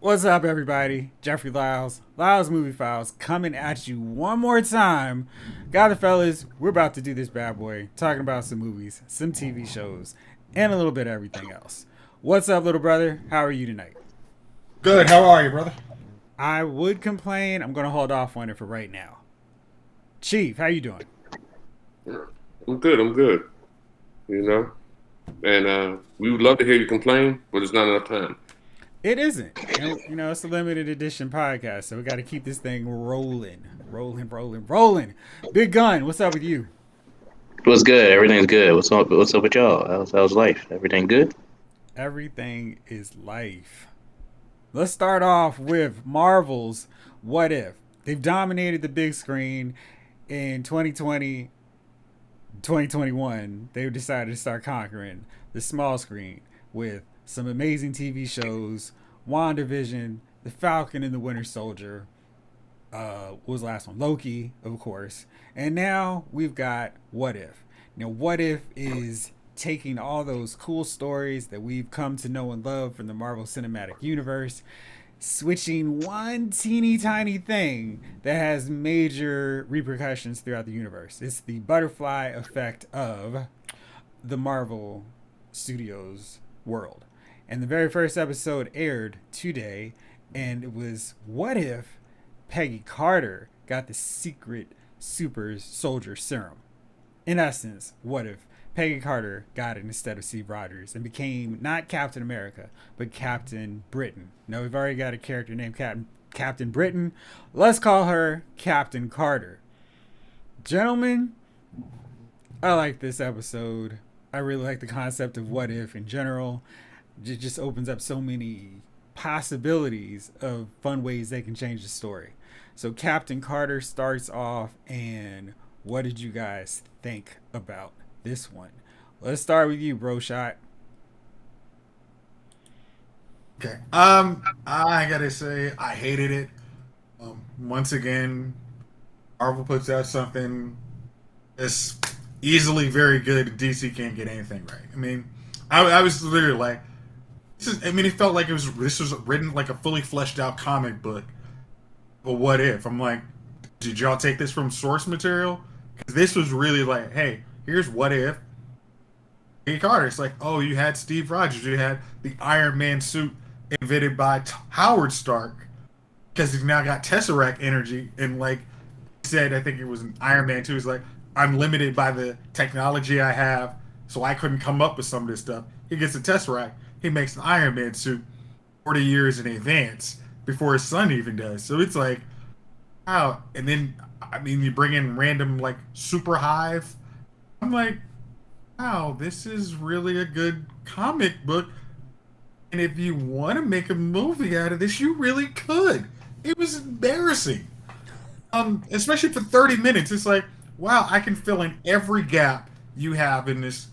What's up, everybody? Jeffrey Lyles, Lyles Movie Files, coming at you one more time. Got it, fellas. We're about to do this bad boy, talking about some movies, some TV shows, and a little bit of everything else. What's up, little brother? How are you tonight? Good. How are you, brother? I would complain. I'm gonna hold off on it for right now. Chief, how you doing? I'm good. I'm good. You know, and we would love to hear you complain, but it's not enough time. It isn't, and it's a limited edition podcast, so we got to keep this thing rolling. Big Gun, what's up with you? What's good? Everything's good. What's up with y'all? How's life? Everything good? Everything is life. Let's start off with Marvel's What If. They've dominated the big screen in 2020, 2021. They've decided to start conquering the small screen with some amazing TV shows, WandaVision, The Falcon and the Winter Soldier, what was the last one? Loki, of course. And now we've got What If. Now, What If is taking all those cool stories that we've come to know and love from the Marvel Cinematic Universe, switching one teeny tiny thing that has major repercussions throughout the universe. It's the butterfly effect of the Marvel Studios world. And the very first episode aired today, and it was what if Peggy Carter got the secret super soldier serum? In essence, what if Peggy Carter got it instead of Steve Rogers and became not Captain America, but Captain Britain? Now, we've already got a character named Captain Britain. Let's call her Captain Carter. Gentlemen, I like this episode. I really like the concept of what if in general. It just opens up so many possibilities of fun ways they can change the story. So Captain Carter starts off, and what did you guys think about this one? Let's start with you, Bro Shot. Okay. I gotta say, I hated it. Once again, Marvel puts out something that's easily very good. DC can't get anything right. I mean, I was literally like, this is. I mean, it felt like this was written like a fully fleshed out comic book. But what if? I'm like, did y'all take this from source material? Because this was really like, hey, here's what if. Peggy Carter. It's like, oh, you had Steve Rogers, you had the Iron Man suit invented by Howard Stark because he's now got Tesseract energy, and like he said, I think it was in Iron Man 2. He's like, I'm limited by the technology I have, so I couldn't come up with some of this stuff. He gets the Tesseract, he makes an Iron Man suit 40 years in advance before his son even does. So it's like, wow. And then, I mean, you bring in random like super hive. I'm like, wow, this is really a good comic book. And if you want to make a movie out of this, you really could. It was embarrassing. Especially for 30 minutes. It's like, wow, I can fill in every gap you have in this,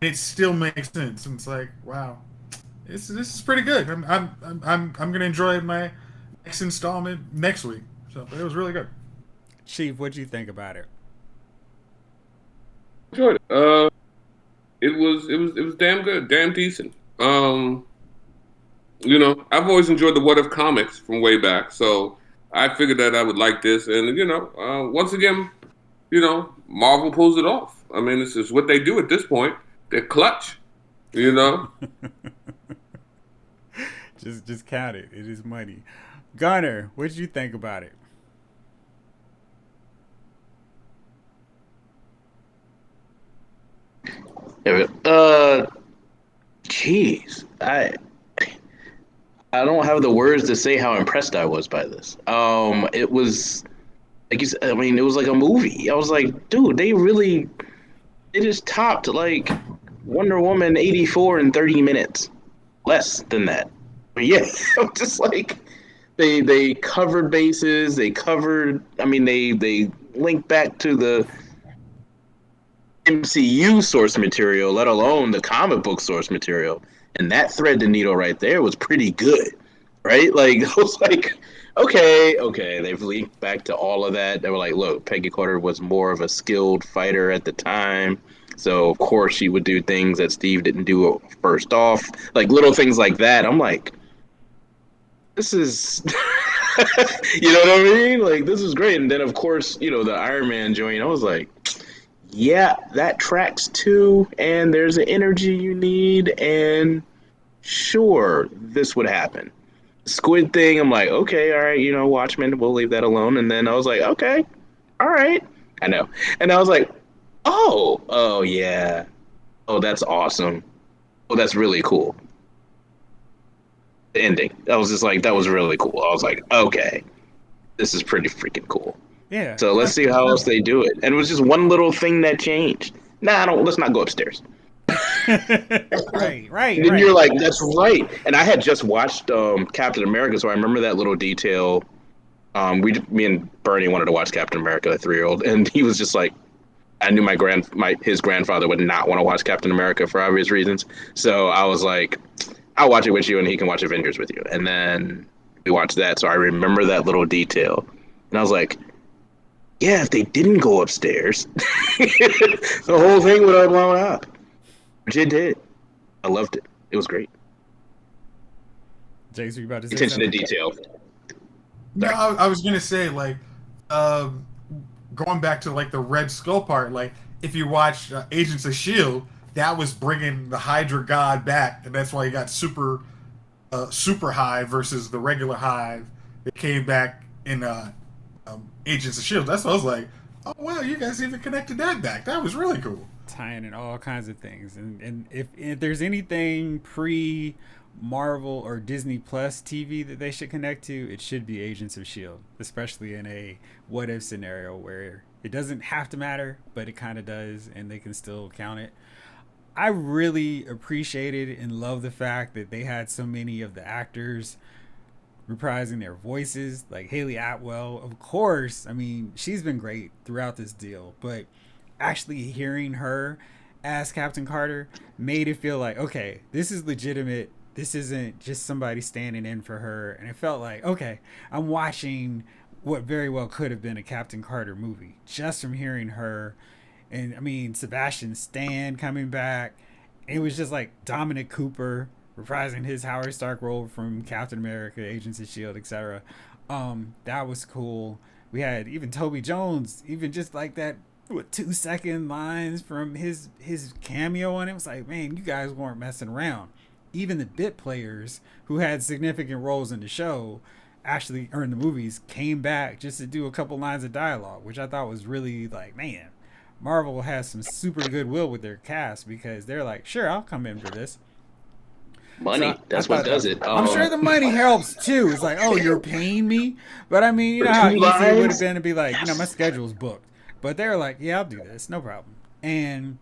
and it still makes sense. And it's like, wow, this is pretty good. I'm gonna enjoy my next installment next week. So but it was really good. Chief, what'd you think about it? Enjoyed it. It was damn good, damn decent. I've always enjoyed the What If comics from way back, so I figured that I would like this. And once again, Marvel pulls it off. I mean, this is what they do at this point. They're clutch. You know. just count it. It is money. Gunner, what did you think about it? There we go. Jeez, I don't have the words to say how impressed I was by this. It was like you said. I mean, it was like a movie. I was like, dude, they just topped like Wonder Woman 84 in 30 minutes, less than that. But yeah, I'm just like they covered bases. They covered. I mean, they linked back to the MCU source material, let alone the comic book source material. And that thread the needle right there was pretty good, right? Like I was like, okay, they've linked back to all of that. They were like, look, Peggy Carter was more of a skilled fighter at the time, so of course she would do things that Steve didn't do first off, like little things like that. I'm like, this is, you know what I mean? Like, this is great. And then, of course, the Iron Man joint, I was like, yeah, that tracks too. And there's an energy you need. And sure, this would happen. Squid thing, I'm like, okay, all right, Watchmen, we'll leave that alone. And then I was like, okay, all right. I know. And I was like, oh, yeah. Oh, that's awesome. Oh, that's really cool. The ending. I was just like, that was Yeah. really cool. I was like, okay, this is pretty freaking cool. Yeah. So let's see how else they do it. And it was just one little thing that changed. Nah, let's not go upstairs. Right. And then you're like, that's right. And I had just watched Captain America, so I remember that little detail. Me and Bernie wanted to watch Captain America, the 3-year-old, and he was just like, I knew his grandfather would not want to watch Captain America for obvious reasons. So I was like, I'll watch it with you, and he can watch Avengers with you. And then we watched that, so I remember that little detail, and I was like, yeah, if they didn't go upstairs, the whole thing would have blown up. Which it did. I loved it. It was great. James, were you about to say Attention to something? detail. No, I was gonna say like, going back to like the Red Skull part. Like, if you watch Agents of Shield, that was bringing the Hydra God back, and that's why you got Super Hive versus the regular Hive. That came back in Agents of Shield. That's what I was like. Oh wow, you guys even connected that back. That was really cool. Tying in all kinds of things, and if there's anything pre Marvel or Disney Plus TV that they should connect to, it should be Agents of Shield, especially in a what if scenario where it doesn't have to matter, but it kind of does, and they can still count it. I really appreciated and love the fact that they had so many of the actors reprising their voices, like Haley Atwell. Of course, I mean, she's been great throughout this deal, but actually hearing her as Captain Carter made it feel like, okay, this is legitimate. This isn't just somebody standing in for her. And it felt like, okay, I'm watching what very well could have been a Captain Carter movie just from hearing her. And I mean, Sebastian Stan coming back. It was just like Dominic Cooper reprising his Howard Stark role from Captain America, Agents of Shield, etc. That was cool. We had even Toby Jones, even just like that 2 second lines from his cameo on it. It was like, man, you guys weren't messing around. Even the bit players who had significant roles in the show actually or in the movies came back just to do a couple lines of dialogue, which I thought was really like, man, Marvel has some super goodwill with their cast because they're like, sure, I'll come in for this. Money. So That's what does it. I'm sure the money helps too. It's like, oh, you're paying me, but I mean, you know how easy it would have been to be like, my schedule's booked. But they're like, yeah, I'll do this, no problem. And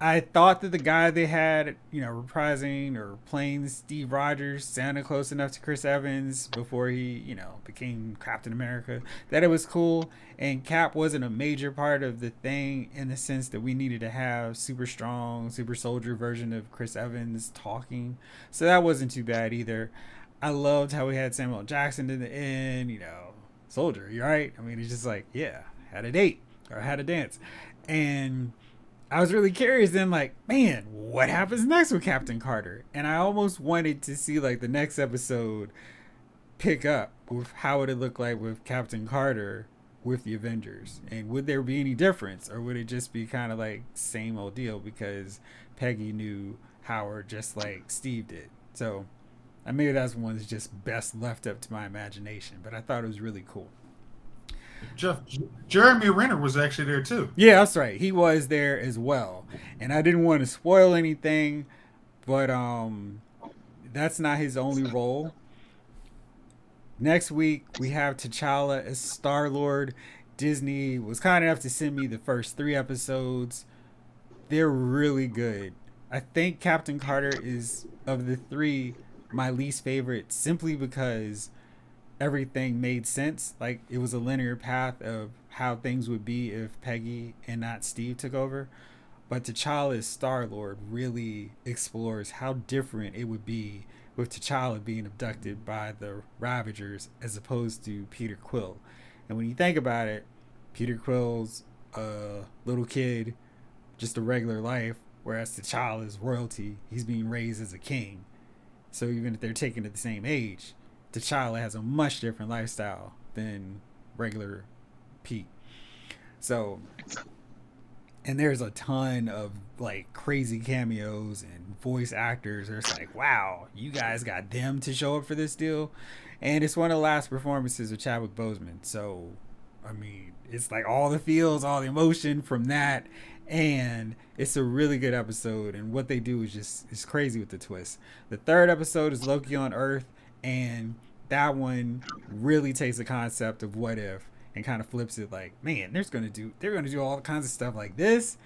I thought that the guy they had, reprising or playing Steve Rogers sounded close enough to Chris Evans before he, became Captain America, that it was cool. And Cap wasn't a major part of the thing in the sense that we needed to have super strong, super soldier version of Chris Evans talking. So that wasn't too bad either. I loved how we had Samuel Jackson in the end, soldier, you right? I mean, it's just like, yeah, had a date or had a dance. And I was really curious then, like, man, what happens next with Captain Carter? And I almost wanted to see like the next episode pick up with how would it look like with Captain Carter with the Avengers, and would there be any difference, or would it just be kind of like same old deal because Peggy knew Howard just like Steve did? So maybe that's one that's just best left up to my imagination, but I thought it was really cool. Jeff, Jeremy Renner was actually there too. Yeah, that's right. He was there as well. And I didn't want to spoil anything, but that's not his only role. Next week we have T'Challa as Star-Lord. Disney was kind enough to send me the first 3 episodes. They're really good. I think Captain Carter is, of the 3, my least favorite simply because everything made sense. Like, it was a linear path of how things would be if Peggy and not Steve took over. But T'Challa's Star-Lord really explores how different it would be with T'Challa being abducted by the Ravagers as opposed to Peter Quill. And when you think about it, Peter Quill's a little kid, just a regular life, whereas T'Challa's royalty. He's being raised as a king. So even if they're taken at the same age, T'Challa has a much different lifestyle than regular Pete. So, and there's a ton of like crazy cameos and voice actors. It's like, wow, you guys got them to show up for this deal, and it's one of the last performances of Chadwick Boseman. So, I mean, it's like all the feels, all the emotion from that, and it's a really good episode. And what they do is just it's crazy with the twist. The third episode is Loki on Earth, and that one really takes the concept of what if and kind of flips it like, man, they're gonna do all kinds of stuff like this.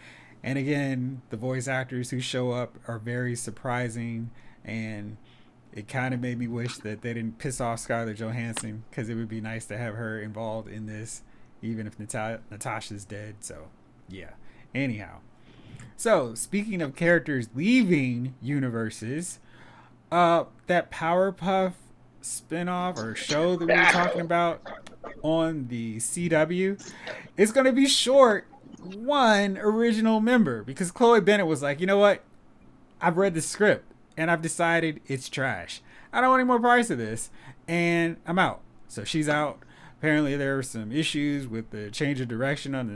And again, the voice actors who show up are very surprising, and it kind of made me wish that they didn't piss off Scarlett Johansson, because it would be nice to have her involved in this, even if Natasha's dead. So yeah. Anyhow, so speaking of characters leaving universes, that Powerpuff spinoff or show that we were talking about on the CW is going to be short one original member, because Chloe Bennet was like, you know what, I've read the script and I've decided it's trash. I don't want any more parts of this, and I'm out. So she's out. Apparently there were some issues with the change of direction on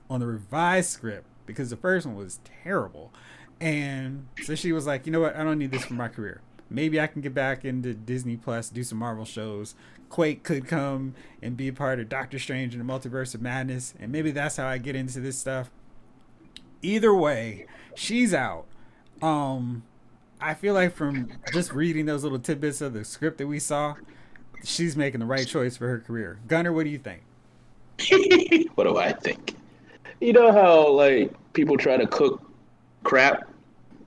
the revised script, because the first one was terrible. And so she was like, you know what, I don't need this for my career. Maybe I can get back into Disney Plus, do some Marvel shows. Quake could come and be a part of Doctor Strange and the Multiverse of Madness, and maybe that's how I get into this stuff. Either way, she's out. I feel like from just reading those little tidbits of the script that we saw, she's making the right choice for her career. Gunner, what do you think? What do I think? You know how like people try to cook crap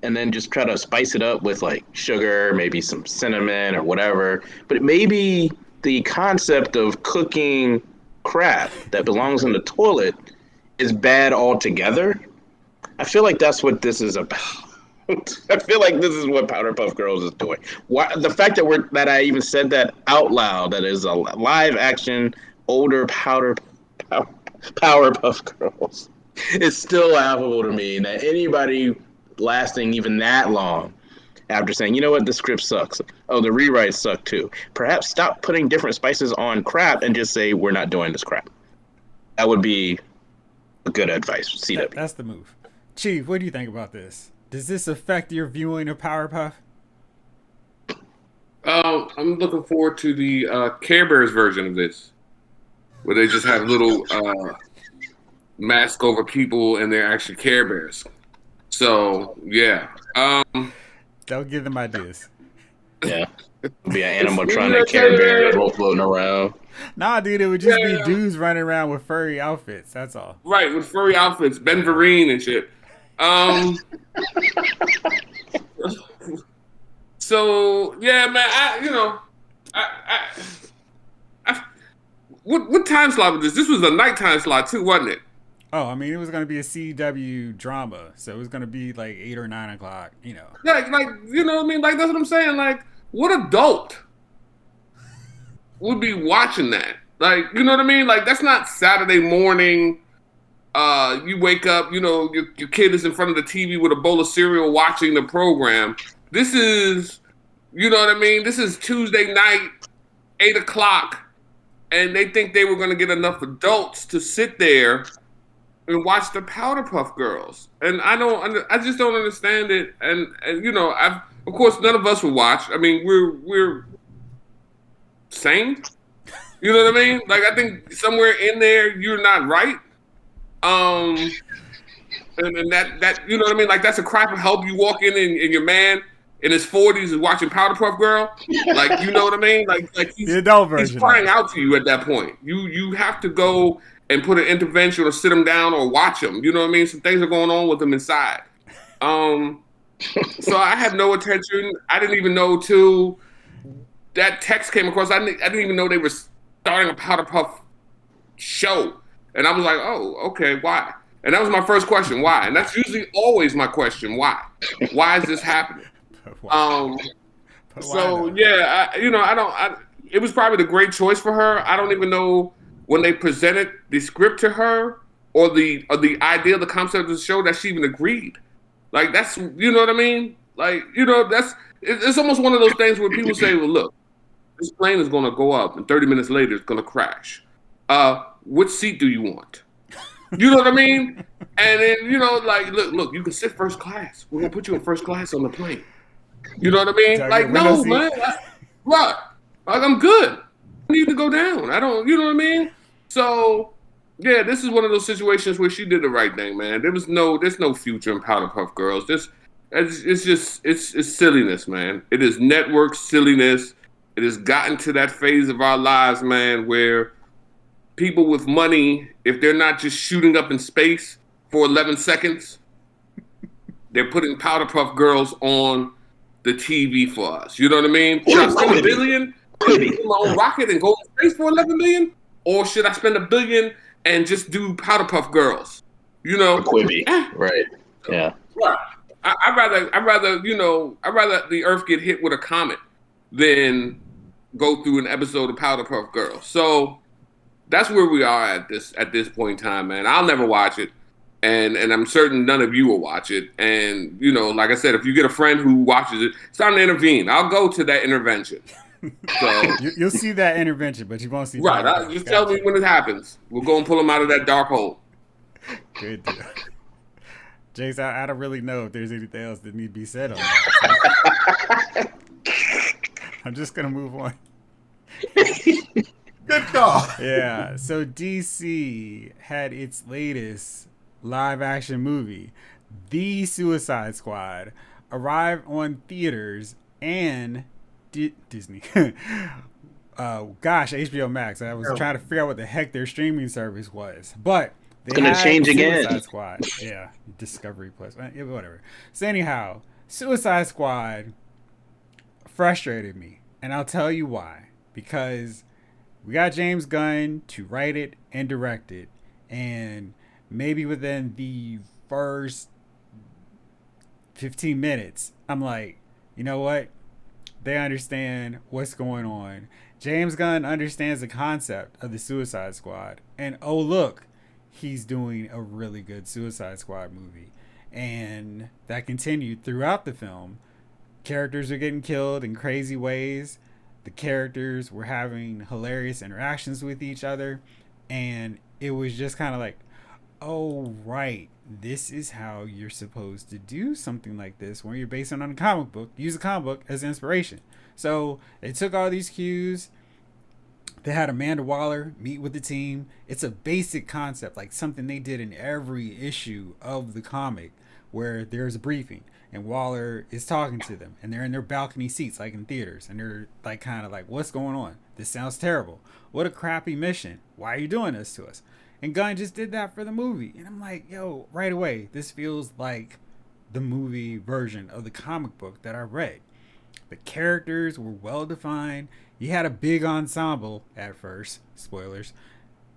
and then just try to spice it up with like sugar, maybe some cinnamon or whatever. But maybe the concept of cooking crap that belongs in the toilet is bad altogether. I feel like that's what this is about. I feel like this is what Powerpuff Girls is doing. Why, the fact that I even said that out loud, that is a live action older Powerpuff Girls, is still laughable to me. That anybody lasting even that long after saying, you know what, the script sucks. Oh, the rewrites suck too. Perhaps stop putting different spices on crap and just say, we're not doing this crap. That would be a good advice, CW. That's the move. Chief, what do you think about this? Does this affect your viewing of Powerpuff? I'm looking forward to the Care Bears version of this, where they just have little mask over people and they're actually Care Bears. So yeah, Don't give them ideas. Yeah, be an animatronic Care Bear floating around. Nah, dude, it would just be dudes running around with furry outfits. That's all. Right, with furry outfits, Ben Vereen and shit. So yeah, man, what time slot was this? This was a nighttime slot too, wasn't it? Oh, I mean, it was going to be a CW drama, so it was going to be like 8 or 9 o'clock, you know. Like, you know what I mean? Like, that's what I'm saying. Like, what adult would be watching that? Like, you know what I mean? Like, that's not Saturday morning. You wake up, you know, your kid is in front of the TV with a bowl of cereal watching the program. This is, you know what I mean? This is Tuesday night, 8 o'clock, and they think they were going to get enough adults to sit there and watch the Powerpuff Girls, and I just don't understand it. And you know, of course none of us will watch. I mean, we're sane. You know what I mean? Like, I think somewhere in there you're not right. And that you know what I mean? Like, that's a cry for help. You walk in and your man in his 40s is watching Powerpuff Girl. Like, you know what I mean? Like he's crying out to you at that point. You have to go and put an intervention or sit him down or watch him. You know what I mean? Some things are going on with him inside. So I had no attention. I didn't even know till that text came across. I didn't even know they were starting a Powerpuff show. And I was like, oh, okay, why? And that was my first question, why? And that's usually always my question, why? Why is this happening? So yeah, it was probably the great choice for her. I don't even know when they presented the script to her or the idea, the concept of the show, that she even agreed. Like, that's, you know what I mean? Like, you know, it's almost one of those things where people say, well, look, this plane is going to go up, and 30 minutes later, it's going to crash. Which seat do you want? You know what I mean? And then, like, look, you can sit first class. We're going to put you in first class on the plane. You know what I mean? Like, no, man. Right. Like, I'm good. I need to go down. I don't, you know what I mean? So, yeah, this is one of those situations where she did the right thing, man. There's no future in Powerpuff Girls. It's silliness, man. It is network silliness. It has gotten to that phase of our lives, man, where people with money, if they're not just shooting up in space for 11 seconds, they're putting Powerpuff Girls on the TV for us. You know what I mean? Should I spend $1 billion in my own rocket and go to space for 11 million? Or should I spend $1 billion and just do Powerpuff Girls? You know? Quibi. Right. Yeah. Right. I'd rather the Earth get hit with a comet than go through an episode of Powerpuff Girls. So that's where we are at this point in time, man. I'll never watch it. And I'm certain none of you will watch it. And, like I said, if you get a friend who watches it, it's time to intervene. I'll go to that intervention. So you'll see that intervention, but you won't see. Right. Just tell me when it happens. We'll go and pull them out of that dark hole. Good deal. Jace, I don't really know if there's anything else that need to be said on that. I'm just going to move on. Good call. Yeah. So DC had its latest live action movie, The Suicide Squad, arrive on theaters and Disney. HBO Max. I was trying to figure out what the heck their streaming service was, but it's gonna change again. Suicide Squad. Yeah, Discovery Plus. Yeah, whatever. So anyhow, Suicide Squad frustrated me, and I'll tell you why. Because we got James Gunn to write it and direct it, and maybe within the first 15 minutes, I'm like, you know what? They understand what's going on. James Gunn understands the concept of the Suicide Squad. And oh, look, he's doing a really good Suicide Squad movie. And that continued throughout the film. Characters are getting killed in crazy ways. The characters were having hilarious interactions with each other. And it was just kind of like, oh, right. This is how you're supposed to do something like this when you're based on a comic book. Use a comic book as inspiration. So they took all these cues. They had Amanda Waller meet with the team. It's a basic concept, like something they did in every issue of the comic, where there's a briefing and Waller is talking to them and they're in their balcony seats, like in theaters, and they're like kind of like, what's going on? This sounds terrible. What a crappy mission. Why are you doing this to us? And Gunn just did that for the movie. And I'm like, yo, right away, this feels like the movie version of the comic book that I read. The characters were well defined. You had a big ensemble at first, spoilers.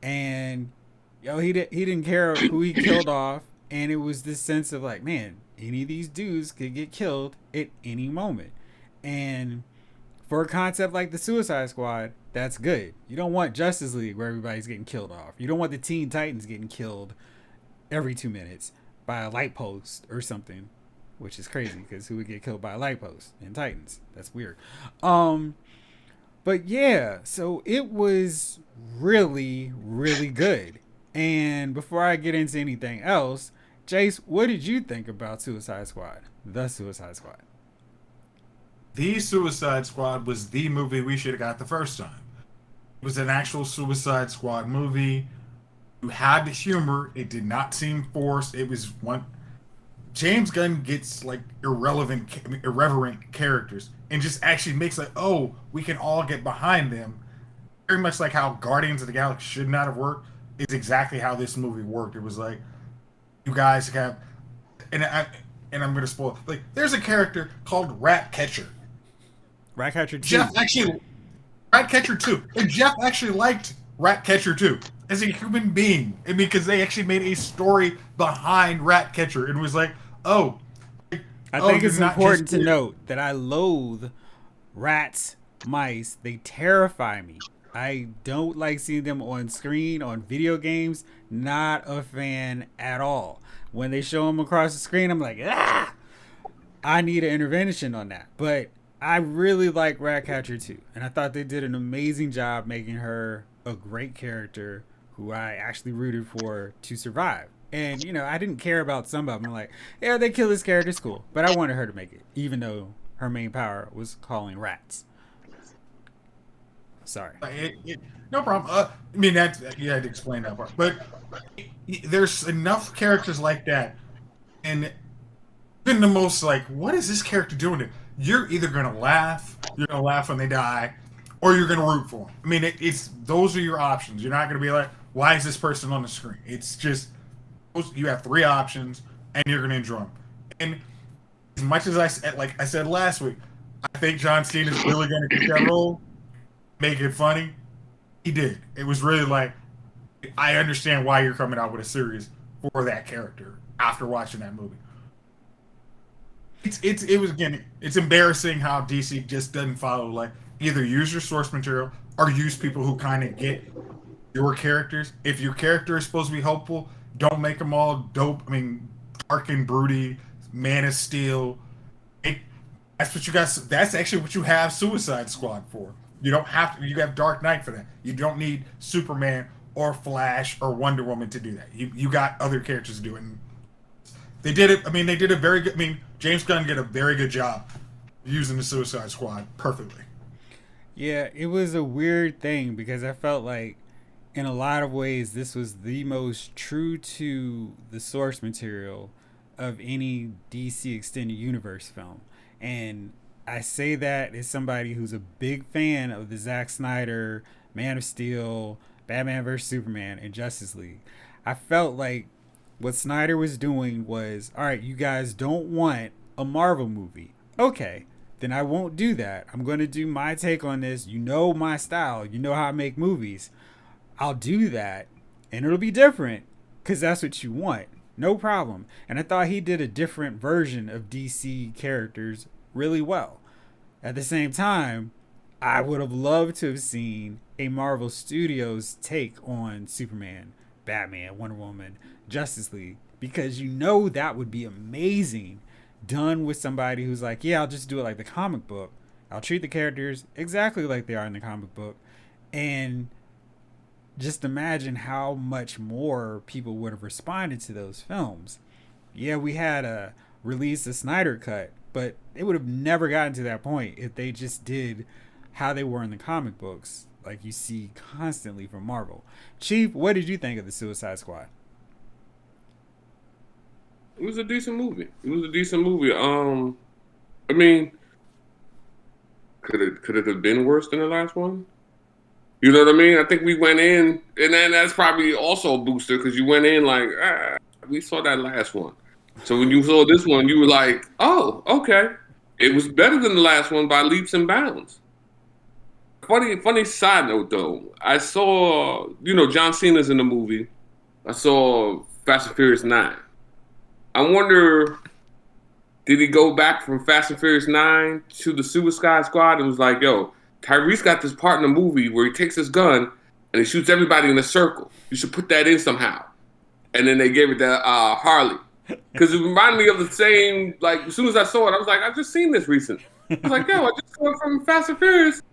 And he didn't care who he killed off. And it was this sense of like, man, any of these dudes could get killed at any moment. And for a concept like the Suicide Squad, that's good. You don't want Justice League where everybody's getting killed off. You don't want the Teen Titans getting killed every 2 minutes by a light post or something, which is crazy because who would get killed by a light post in Titans? That's weird. But yeah, so it was really, really good. And before I get into anything else, Jace, what did you think about Suicide Squad? The Suicide Squad. The Suicide Squad was the movie we should have got the first time. It was an actual Suicide Squad movie. You had the humor. It did not seem forced. It was one. James Gunn gets like irreverent characters and just actually makes like, oh, we can all get behind them. Very much like how Guardians of the Galaxy should not have worked. Is exactly how this movie worked. It was like, you guys have, and I'm gonna spoil. Like, there's a character called Ratcatcher. Ratcatcher 2. Jeff actually, Ratcatcher 2. And Jeff actually liked Ratcatcher 2 as a human being. I mean, because they actually made a story behind Ratcatcher. And was like, oh. I think it's important to note that I loathe rats, mice. They terrify me. I don't like seeing them on screen, on video games. Not a fan at all. When they show them across the screen, I'm like, ah! I need an intervention on that. But I really like Ratcatcher too, and I thought they did an amazing job making her a great character who I actually rooted for to survive. And I didn't care about some of them. Like, yeah, they kill this character, it's cool, but I wanted her to make it, even though her main power was calling rats. Sorry. No problem. I mean, you had to explain that part, but there's enough characters like that, and even the most like, what is this character doing? You're either you're gonna laugh when they die, or you're gonna root for them. I mean, it's those are your options. You're not gonna be like, why is this person on the screen? It's just you have three options, and you're gonna enjoy them. And as much as I said last week, I think John Cena's really gonna get that role, make it funny. He did. It was really like, I understand why you're coming out with a series for that character after watching that movie. It's embarrassing how DC just doesn't follow, like, either use your source material or use people who kind of get your characters. If your character is supposed to be hopeful, don't make them all dope. I mean, dark and broody, Man of Steel. That's what you got. That's actually what you have Suicide Squad for. You don't have to. You have Dark Knight for that. You don't need Superman or Flash or Wonder Woman to do that. You got other characters to do it. And they did it. I mean, they did a very good. I mean, James Gunn did a very good job using the Suicide Squad perfectly. Yeah, it was a weird thing because I felt like, in a lot of ways, this was the most true to the source material of any DC Extended Universe film. And I say that as somebody who's a big fan of the Zack Snyder, Man of Steel, Batman vs. Superman, and Justice League. I felt like what Snyder was doing was, all right, you guys don't want a Marvel movie. Okay, then I won't do that. I'm going to do my take on this. You know my style. You know how I make movies. I'll do that, and it'll be different because that's what you want. No problem. And I thought he did a different version of DC characters really well. At the same time, I would have loved to have seen a Marvel Studios take on Superman, Batman, Wonder Woman, Justice League, because that would be amazing done with somebody who's like, yeah, I'll just do it like the comic book. I'll treat the characters exactly like they are in the comic book. And just imagine how much more people would have responded to those films. Yeah, we had a release a Snyder cut, but it would have never gotten to that point if they just did how they were in the comic books, like you see constantly from Marvel. Chief, what did you think of the Suicide Squad? It was a decent movie. I mean, could it have been worse than the last one? You know what I mean? I think we went in, and then that's probably also a booster because you went in like, we saw that last one. So when you saw this one, you were like, oh, okay. It was better than the last one by leaps and bounds. Funny side note, though. I saw, John Cena's in the movie. I saw Fast and Furious 9. I wonder, did he go back from Fast and Furious 9 to the Suicide Squad and was like, yo, Tyrese got this part in the movie where he takes his gun and he shoots everybody in a circle. You should put that in somehow. And then they gave it to Harley. Because it reminded me of the same, like, as soon as I saw it, I was like, I've just seen this recently. I was like, yo, I just saw it from Fast and Furious.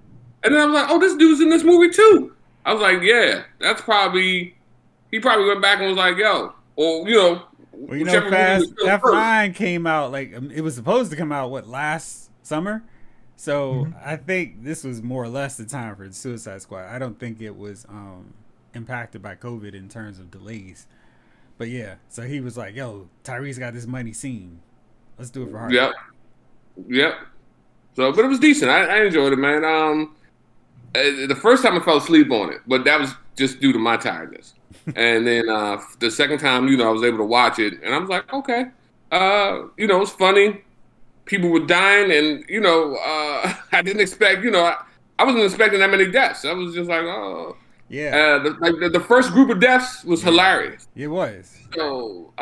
And then I was like, oh, this dude's in this movie too. I was like, yeah, he probably went back and was like, yo, or, Well, F9 came out, like, it was supposed to come out, last summer? So I think this was more or less the time for the Suicide Squad. I don't think it was impacted by COVID in terms of delays. But yeah, so he was like, yo, Tyrese got this money scene. Let's do it for Harley. Yep. So, but it was decent. I enjoyed it, man. The first time I fell asleep on it, but that was just due to my tiredness. And then the second time, I was able to watch it, and I was like, okay. It was funny. People were dying, and, I didn't expect, I wasn't expecting that many deaths. I was just like, oh. Yeah. The first group of deaths was hilarious. It was. So,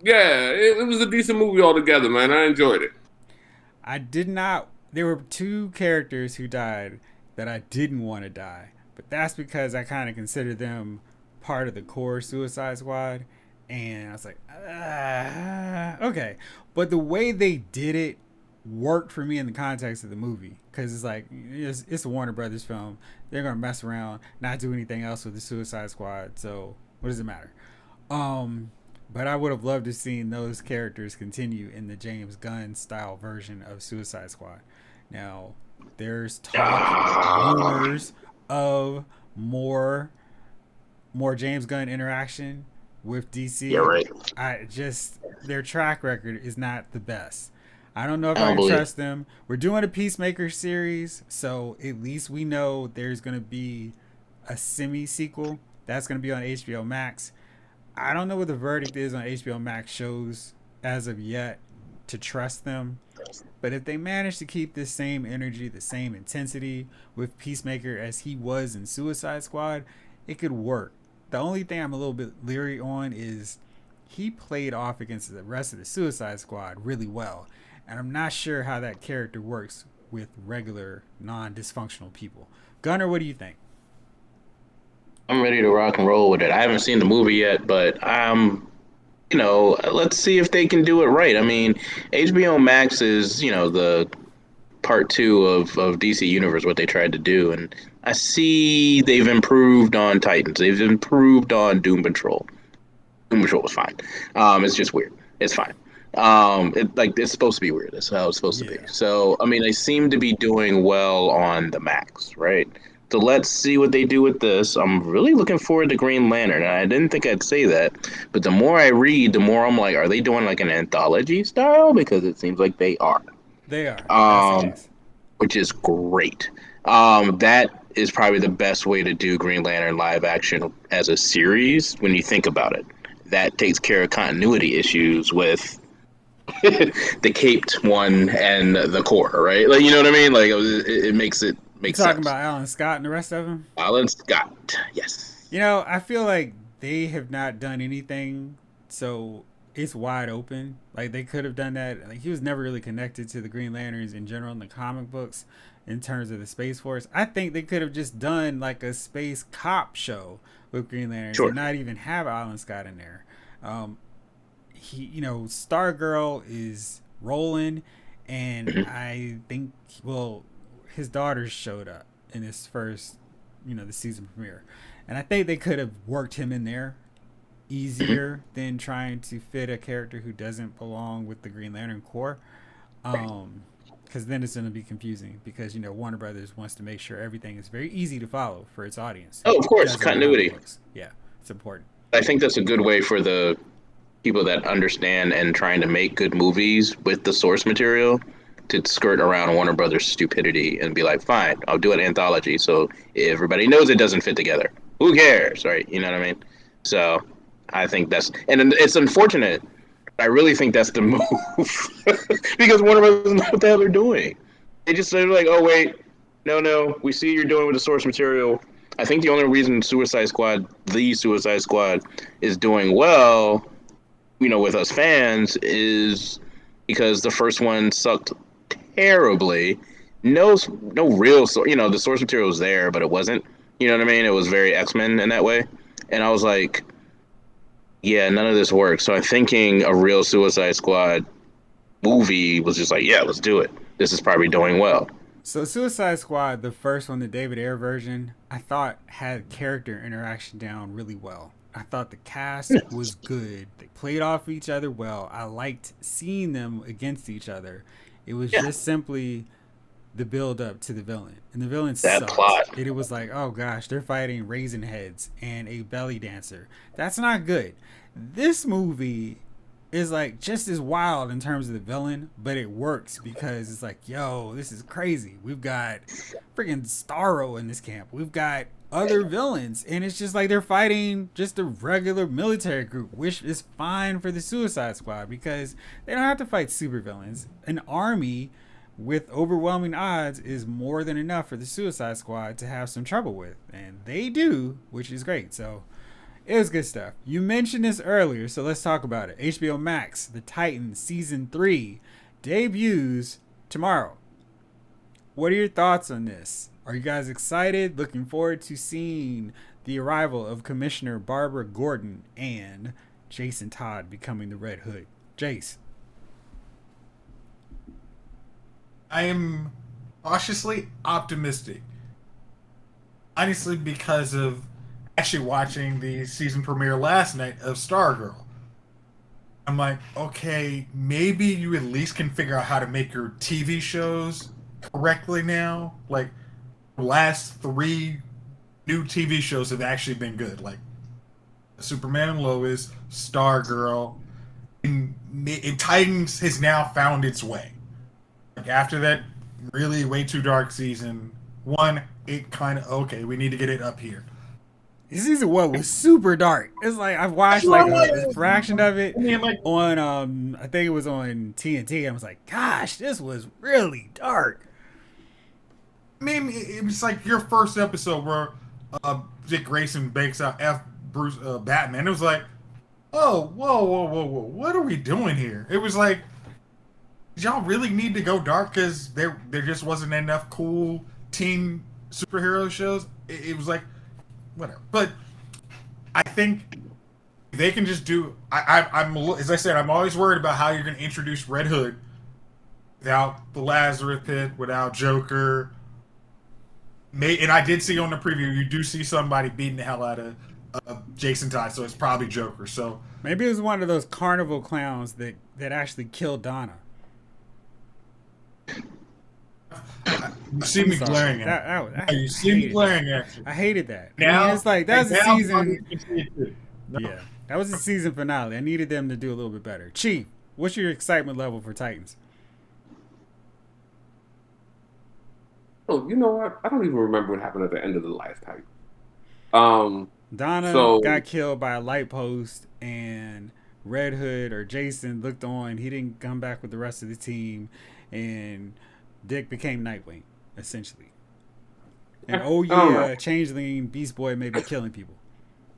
it was a decent movie altogether, man. I enjoyed it. There were two characters who died that I didn't want to die, but that's because I kind of considered them part of the core Suicide Squad, and I was like, okay. But the way they did it worked for me in the context of the movie because it's like it's a Warner Brothers film. They're gonna mess around, not do anything else with the Suicide Squad. So what does it matter? Um, but I would have loved to seen those characters continue in the James Gunn style version of Suicide Squad. Now, there's talk, rumors of more James Gunn interaction with Yeah, DC. right. I just their track record is not the best. I don't know if I I don't can believe. trust them. We're doing a Peacemaker series, so at least we know there's going to be a semi sequel that's going to be on HBO Max. I don't know what the verdict is on HBO Max shows as of yet to trust them. But if they manage to keep this same energy, the same intensity with Peacemaker as he was in Suicide Squad, it could work. The only thing I'm a little bit leery on is he played off against the rest of the Suicide Squad really well. And I'm not sure how that character works with regular non dysfunctional people. Gunner, what do you think? I'm ready to rock and roll with it. I haven't seen the movie yet, but let's see if they can do it right. I mean, HBO Max is, the part two of DC Universe, what they tried to do, and I see they've improved on Titans. They've improved on Doom Patrol. Doom Patrol was fine. It's just weird. It's fine. It's supposed to be weird. That's how it's supposed to be. Yeah, So I mean, they seem to be doing well on the Max, right? So let's see what they do with this. I'm really looking forward to Green Lantern. And I didn't think I'd say that, but the more I read, the more I'm like, are they doing like an anthology style? Because it seems like they are. they are. That's the Um, case. which is great. That is probably the best way to do Green Lantern live action as a series when you think about it. That takes care of continuity issues with the caped one and the core, right? Like, you know what I mean? Like, it makes it You make talking sense. about Alan Scott and the rest of them? Alan Scott, yes. I feel like they have not done anything, so it's wide open. Like they could have done that. Like he was never really connected to the Green Lanterns in general in the comic books, in terms of the Space Force. I think they could have just done like a space cop show with Green Lanterns and Sure. not even have Alan Scott in there. Um, Stargirl is rolling, and Mhm. I think his daughters showed up in this first, the season premiere, and I think they could have worked him in there Mhm. easier than trying to fit a character who doesn't belong with the Green Lantern Corps. Right. Because then it's going to be confusing because Warner Brothers wants to make sure everything is very easy to follow for its audience Oh, who of course, doesn't know comic continuity. books. Yeah, it's important. I think that's a good way for the people that understand and trying to make good movies with the source material to skirt around Warner Brothers stupidity and be like, fine, I'll do an anthology so everybody knows it doesn't fit together. Who cares, right? You know what I mean? So I think and it's unfortunate. I really think that's the move because Warner Brothers doesn't know what the hell they're doing. They're like, oh wait, no, we see you're doing with the source material. I think the only reason the Suicide Squad, is doing well, with us fans, is because the first one sucked terribly. No, no real, the source material was there, but it wasn't. You know what I mean? It was very X-Men in that way, and I was like, yeah, none of this works. So I'm thinking a real Suicide Squad movie was just like, yeah, let's do it. This is probably doing well. So Suicide Squad, the first one, the David Ayer version, I thought had character interaction down really well. I thought the cast was good. They played off each other well. I liked seeing them against each other. It was Yeah, just simply the build up to the villain. And the villain that sucked. plot. It was like, oh gosh, they're fighting raisin heads and a belly dancer. That's not good. This movie is like just as wild in terms of the villain, but it works because it's like, yo, this is crazy. We've got freaking Starro in this camp. We've got other villains, and it's just like they're fighting just a regular military group, which is fine for the Suicide Squad because they don't have to fight supervillains. An army with overwhelming odds is more than enough for the Suicide Squad to have some trouble with, and they do, which is great. So it was good stuff. You mentioned this earlier, so let's talk about it. HBO Max, The Titans Season 3 debuts tomorrow. What are your thoughts on this? Are you guys excited? Looking forward to seeing the arrival of Commissioner Barbara Gordon and Jason Todd becoming the Red Hood. Jace. I am cautiously optimistic. Honestly, because of actually watching the season premiere last night of Stargirl. I'm like, okay, maybe you at least can figure out how to make your TV shows correctly now. Like, the last three new TV shows have actually been good. Like, Superman and Lois, Stargirl, and Titans has now found its way. Like, after that really way too dark season one, it kind of, okay, we need to get it up here. Season 1 was super dark. It's like I've watched like a fraction of it I mean, like, on I think it was on TNT. I was like, gosh, this was really dark. I mean, it was like your first episode where Dick Grayson bakes out F. Bruce Batman. It was like, oh, whoa, what are we doing here? It was like, did y'all really need to go dark because there just wasn't enough cool teen superhero shows? It was like, whatever. But I think they can just do. I'm as I said, I'm always worried about how you're going to introduce Red Hood without the Lazarus Pit, without Joker. And I did see on the preview, you do see somebody beating the hell out of Jason Todd, so it's probably Joker. So maybe it was one of those carnival clowns that actually killed Donna. you see me glaring at you. You see me glaring at you. I hated that. Now I mean, it's like that was a season. No. Yeah, that was the season finale. I needed them to do a little bit better. Chief, what's your excitement level for Titans? Oh, you know what? I don't even remember what happened at the end of the last Titan. Donna got killed by a light post, and Red Hood or Jason looked on. He didn't come back with the rest of the team, and Dick became Nightwing, essentially. And oh yeah, Changeling, Beast Boy may be killing people.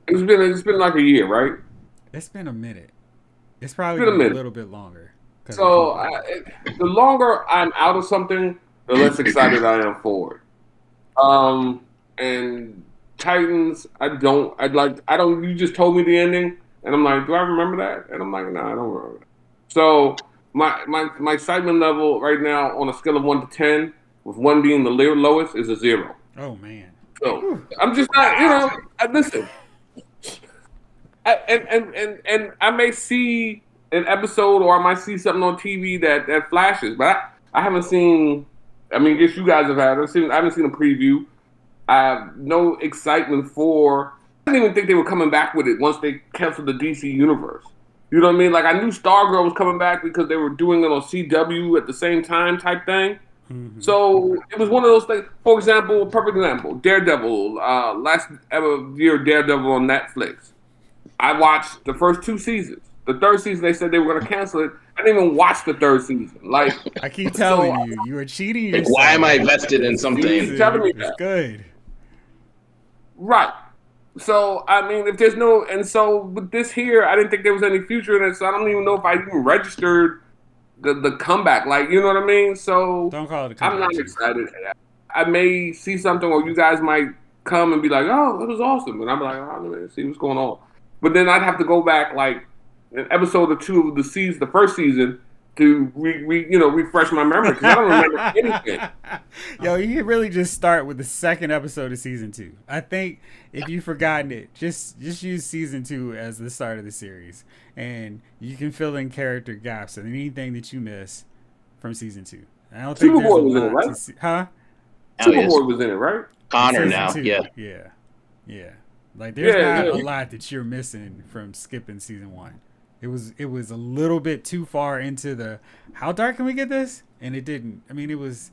It's been like a year, right? It's been a minute. It's probably been a little bit longer. So the longer I'm out of something, the less excited I am for it. And Titans, you just told me the ending, and I'm like, do I remember that? And I'm like, no, I don't remember that. So my excitement level right now on a scale of 1 to 10, with 1 being the lowest, is a 0. Oh man. So I'm just not, listen. And I may see an episode, or I might see something on TV that flashes, but I haven't seen. I mean, I guess you guys have had. I haven't seen a preview. I have no excitement for. I didn't even think they were coming back with it once they canceled the DC universe. You know what I mean? Like, I knew Stargirl was coming back because they were doing it on CW at the same time, type thing. Mm-hmm. So it was one of those things. For example, perfect example: Daredevil. Last ever year, Daredevil on Netflix. I watched the first 2 seasons. The 3rd season, they said they were going to cancel it. I didn't even watch the 3rd season. Like, I keep telling you are cheating yourself. Like, why am I vested in something? You're telling me that. It's good. Right. So, I mean, if there's no... And so, with this here, I didn't think there was any future in it, so I don't even know if I even registered the comeback. Like, you know what I mean? So, don't call it a comeback. I'm not excited. I may see something, or you guys might come and be like, oh, that was awesome. And I'm like, oh, let me see what's going on. But then I'd have to go back, like, an episode or 2 of the season, the first season, to refresh my memory, because I don't remember anything. Yo, you can really just start with the 2nd episode of season 2. I think if you've forgotten it, just use season 2 as the start of the series, and you can fill in character gaps and anything that you miss from season 2. I don't think Superboy was in it, right? Huh? Superboy was in it, right? Connor now, 2. Yeah. Like, there's not a lot that you're missing from skipping season 1. It was a little bit too far into the how dark can we get this, and it didn't. I mean, it was.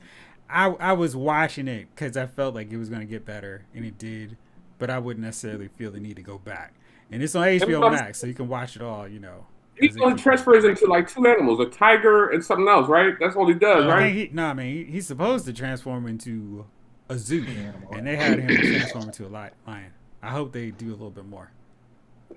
I was watching it because I felt like it was going to get better, and it did, but I wouldn't necessarily feel the need to go back. And it's on HBO Max, so you can watch it all. He's going to transfer into like 2 animals, a tiger and something else, right? That's all he does, right? He's supposed to transform into a zoo, and they had him transform into a lion. I hope they do a little bit more.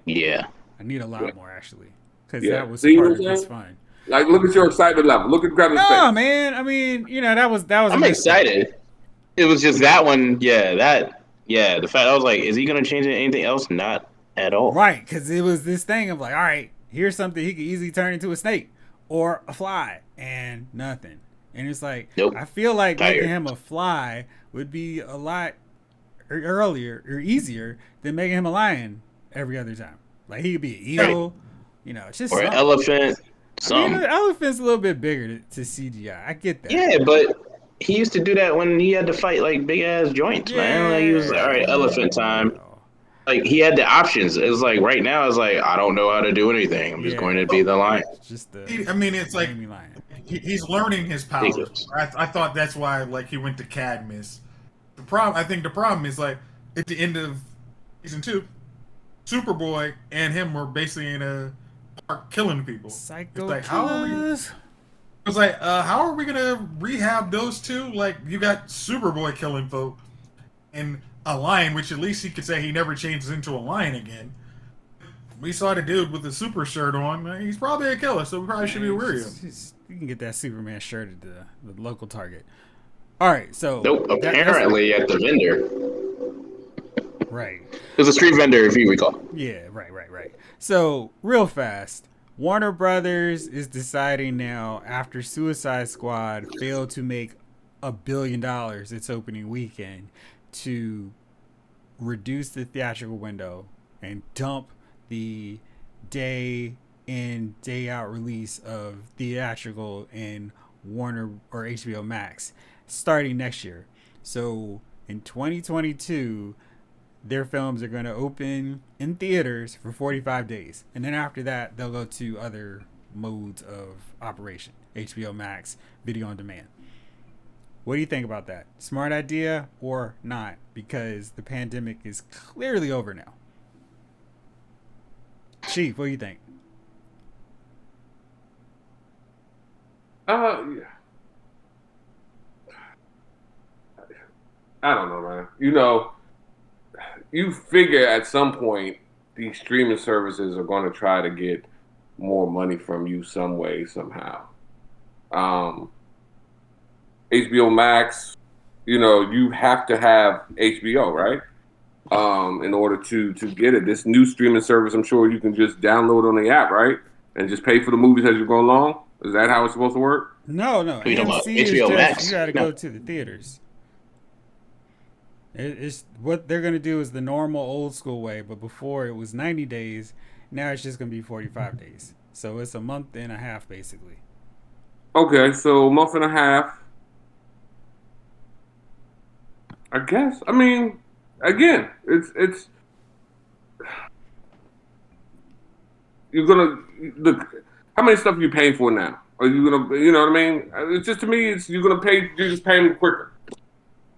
Yeah. I need a lot more, actually, because that was part of his fun. Like, look at your excitement level. Look at Gravin's face. No, man. I mean, that was. I'm excited. It was just that one. Yeah, the fact I was like, is he gonna change anything else? Not at all. Right, because it was this thing of like, all right, here's something he could easily turn into a snake or a fly, and nothing. And it's like, Nope. I feel like Tired. making him a fly would be a lot earlier or easier than making him a lion every other time. Like, he could be an eagle, you know, it's just Or an something. elephant. I mean, Something. the elephant's a little bit bigger to CGI. I get that. Yeah, but he used to do that when he had to fight like big ass joints, man. Like he was like, all right, elephant time. Well, Like he had the options. It's like right now, it's like I don't know how to do anything. I'm just going to be the lion. It's just the I mean, it's like Amy lion. he's learning his powers. Ridiculous. I thought that's why like he went to Cadmus. I think the problem is like at the end of season 2, Superboy and him were basically in a park killing people. Psycho It's like how are we? killers. It's like how are we gonna rehab those two? Like you got Superboy killing folk and a lion, which at least he could say he never changes into a lion again. We saw the dude with the super shirt on. He's probably a killer, so we probably should be wary of him. You can get that Superman shirt at the local Target. All right, so Nope. Apparently at the vendor. right. It was a street vendor, if you recall. Yeah, right. So, real fast, Warner Brothers is deciding now, after Suicide Squad failed to make $1 billion its opening weekend, to reduce the theatrical window and dump the day in, day out release of theatrical in Warner or HBO Max starting next year. So, in 2022, their films are going to open in theaters for 45 days. And then after that, they'll go to other modes of operation. HBO Max, video on demand. What do you think about that? Smart idea or not? Because the pandemic is clearly over now. Chief, what do you think? Yeah. I don't know, man. You know, you figure at some point these streaming services are going to try to get more money from you some way, somehow. HBO Max, you know, you have to have HBO, right? In order to get it. This new streaming service, I'm sure you can just download on the app, right? And just pay for the movies as you go along. Is that how it's supposed to work? No. What are you talking about? AMC is HBO just, Max? you got to No. go to the theaters. It's what they're going to do is the normal old school way, but before it was 90 days, now it's just going to be 45 days. So it's a month and a half, basically. Okay, so a month and a half. I guess. I mean, again, it's you're gonna look. How many stuff are you paying for now? Are you gonna, you know what I mean? It's just, to me, it's you're gonna pay. You're just paying quicker.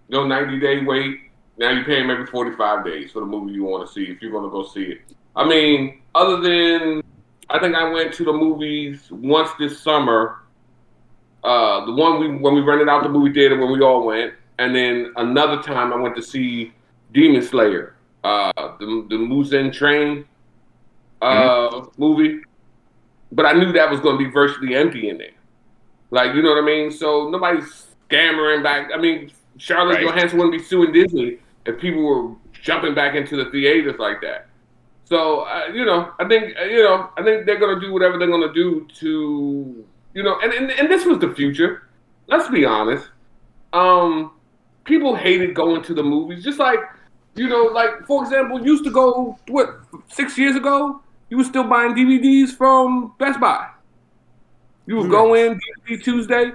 No 90-day wait. Now you pay them every 45 days for the movie you want to see if you're gonna go see it. I mean, other than I think I went to the movies once this summer. The one when we rented out the movie theater when we all went, and then another time I went to see Demon Slayer, the Musen Train movie. But I knew that was going to be virtually empty in there. Like, you know what I mean? So nobody's scammering back. I mean, Charlotte Johansson wouldn't be suing Disney if people were jumping back into the theaters like that. So, you know, I think they're going to do whatever they're going to do to, you know, and this was the future. Let's be honest. People hated going to the movies. Just like, you know, like, for example, used to go, 6 years ago, you were still buying DVDs from Best Buy. You would go in DVD Tuesday,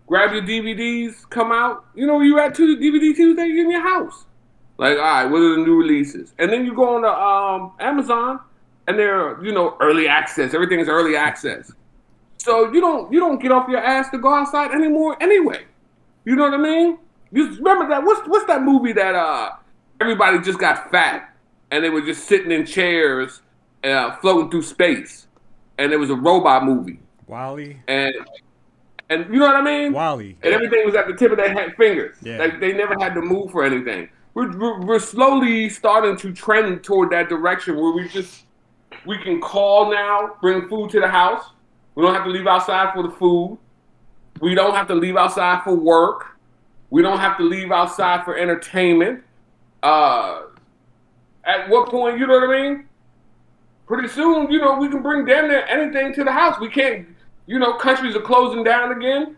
grab your DVDs, come out. You know where you at to DVD Tuesday? You're in your house. Like, all right, what are the new releases? And then you go on to Amazon, and they're, you know, early access. Everything is early access. So you don't get off your ass to go outside anymore anyway. You know what I mean? You remember that? What's that movie that everybody just got fat and they were just sitting in chairs floating through space, and it was a robot movie. Wally. And you know what I mean? Wally. And everything was at the tip of their fingers. Yeah. Like they never had to move for anything. We're slowly starting to trend toward that direction where we can call now, bring food to the house. We don't have to leave outside for the food. We don't have to leave outside for work. We don't have to leave outside for entertainment. At what point, you know what I mean? Pretty soon, you know, we can bring damn near anything to the house. We can't, you know, countries are closing down again.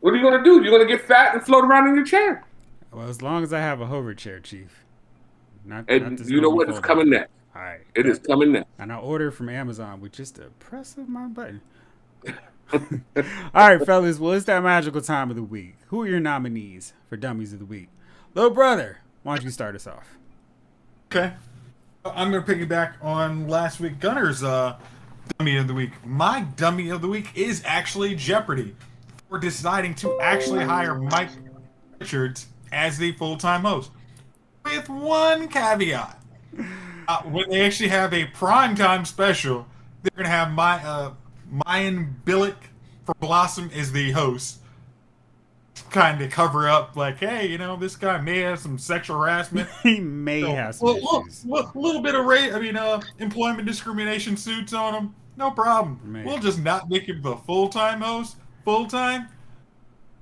What are you gonna do? You're gonna get fat and float around in your chair. Well, as long as I have a hover chair, Chief. Not And this you know normal what? It's folding coming one. next. All right. It is coming next. And I ordered from Amazon with just a press of my button. All right, fellas. Well, it's that magical time of the week. Who are your nominees for Dummies of the Week? Little brother, why don't you start us off? Okay. I'm going to piggyback on last week Gunner's Dummy of the Week. My Dummy of the Week is actually Jeopardy for deciding to actually hire Mike Richards as the full-time host. With one caveat. When they actually have a primetime special, they're going to have Mayan Billick for Blossom as the host. Kind of cover up, like, hey, you know, this guy may have some sexual harassment. He may have some issues. Little bit of employment discrimination suits on him. No problem. Man. We'll just not make him the full-time host. Full-time.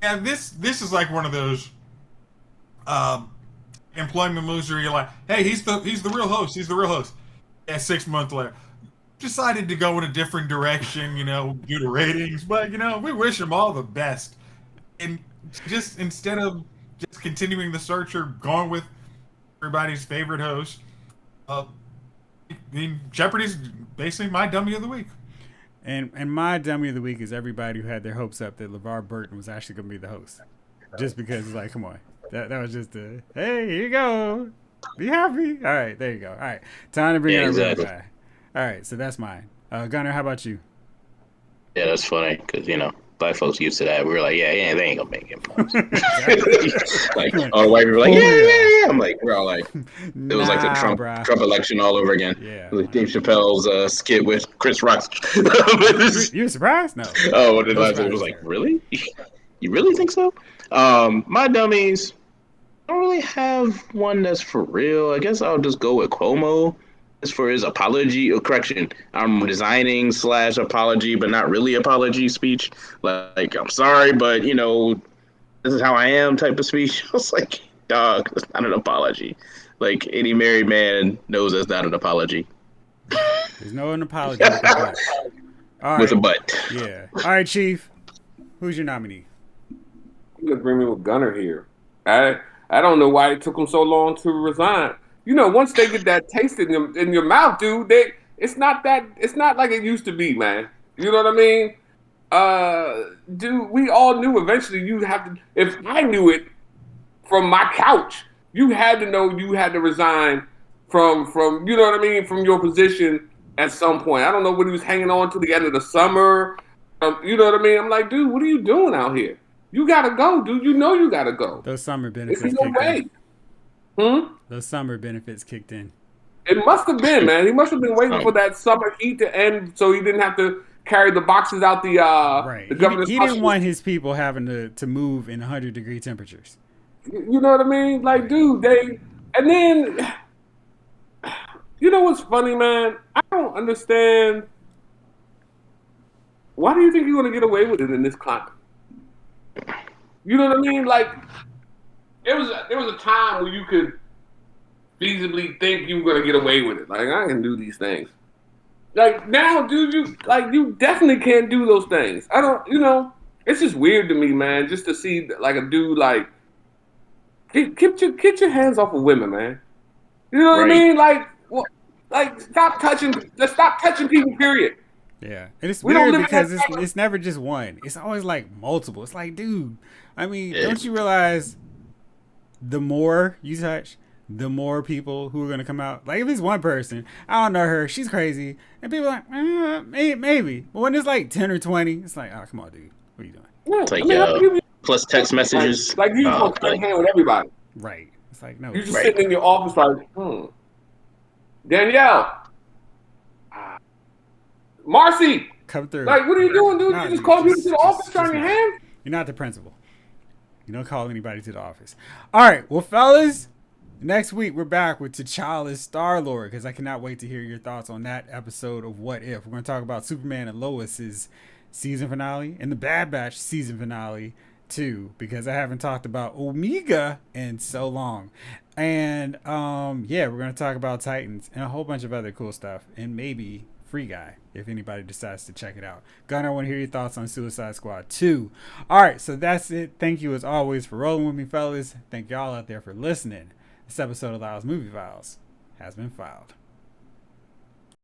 And this is like one of those employment moves where you're like, hey, he's the real host. He's the real host. Yeah, 6 months later. Decided to go in a different direction, you know, due to ratings. But, you know, we wish him all the best. And just instead of just continuing the search or going with everybody's favorite host, Jeopardy's basically my Dummy of the Week. And my Dummy of the Week is everybody who had their hopes up that LeVar Burton was actually going to be the host. Just because it's like, come on. That was just a, hey, here you go. Be happy. All right, there you go. All right, time to bring in our real guy. All right, so that's mine. Gunner, how about you? Yeah, that's funny because, you know, black folks used to that. We were like, yeah, they ain't gonna make it. Like, all the white people were like, yeah. I'm like, we're all like, it was like the Trump election all over again. Yeah. Like Dave Chappelle's skit with Chris Rock. You were surprised? No. Oh, it was like, really? You really think so? My dummies, I don't really have one that's for real. I guess I'll just go with Cuomo. As for his apology, correction, I'm resigning / apology, but not really apology speech. Like, I'm sorry, but, you know, this is how I am type of speech. I was like, dog, that's not an apology. Like, any married man knows that's not an apology. There's no an apology with a butt. All right. With a butt. Yeah. All right, Chief. Who's your nominee? You gonna bring me with Gunner here. I don't know why it took him so long to resign. You know, once they get that taste in your mouth, dude, it's not like it used to be, man. You know what I mean? Dude, we all knew eventually you have to. If I knew it from my couch, you had to know you had to resign from you know what I mean, from your position at some point. I don't know when he was hanging on to the end of the summer. You know what I mean? I'm like, dude, what are you doing out here? You gotta go, dude. You know you gotta go. Those summer benefits There's no kicked way. in. Those summer benefits kicked in. It must have been, man. He must have been waiting for that summer heat to end so he didn't have to carry the boxes out the right. The governor's He didn't want his people having to move in 100-degree temperatures. You know what I mean? Like, dude, and then you know what's funny, man? I don't understand. Why do you think you're gonna get away with it in this climate? You know what I mean? Like, there was a time where you could feasibly think you were gonna get away with it. Like, I can do these things. Like, now, dude, you definitely can't do those things. I don't, you know, it's just weird to me, man, just to see like a dude like get your hands off of women, man. You know what I mean? Like, stop touching people. Period. Yeah, and it's weird because it's never just one. It's always like multiple. It's like, dude, I mean, don't you realize the more you touch, the more people who are going to come out. Like, if it's one person, I don't know her, she's crazy, and people are like, maybe. But when it's like 10 or 20, it's like, oh, come on, dude, what are you doing? Yeah, it's like plus text messages. Like you just want to hand with everybody. Right. It's like, no. You just sitting in your office like, Danielle. Marcy, come through. Like, what are you doing, dude? You just call people to the office trying your hand? You're not the principal. You don't call anybody to the office. All right, well, fellas, next week we're back with T'Challa's Star-Lord because I cannot wait to hear your thoughts on that episode of What If. We're going to talk about Superman and Lois's season finale and the Bad Batch season finale too, because I haven't talked about Omega in so long. And we're going to talk about Titans and a whole bunch of other cool stuff, and maybe Free Guy, if anybody decides to check it out. Gunnar, I want to hear your thoughts on Suicide Squad 2. All right, so that's it. Thank you as always for rolling with me, fellas. Thank y'all out there for listening. This episode of Lyles Movie Files has been filed.